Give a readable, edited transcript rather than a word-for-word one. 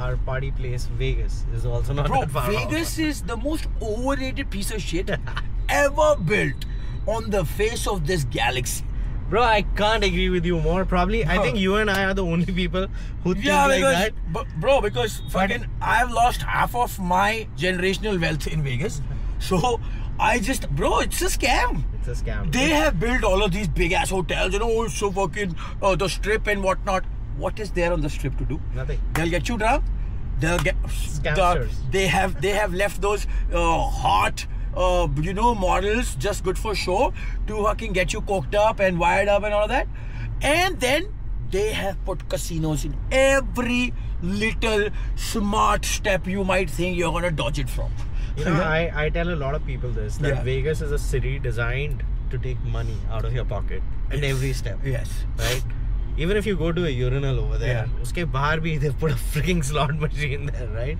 Our party place, Vegas, is also not that far Vegas is the most overrated piece of shit ever built on the face of this galaxy. Bro, I can't agree with you more. Probably, I think you and I are the only people who think like that. Because fucking I've lost half of my generational wealth in Vegas. So I just, it's a scam. It's a scam. They have built all of these big ass hotels, so fucking the strip and whatnot. What is there on the strip to do? Nothing. They'll get you drunk. They'll get they have left those hot models just good for show to fucking get you coked up and wired up and all of that. And then they have put casinos in every little smart step you might think you're gonna dodge it from. I tell a lot of people this, that Vegas is a city designed to take money out of your pocket at every step. Yes. Right? Even if you go to a urinal over there, uske bahar bhi they put a freaking slot machine there, right?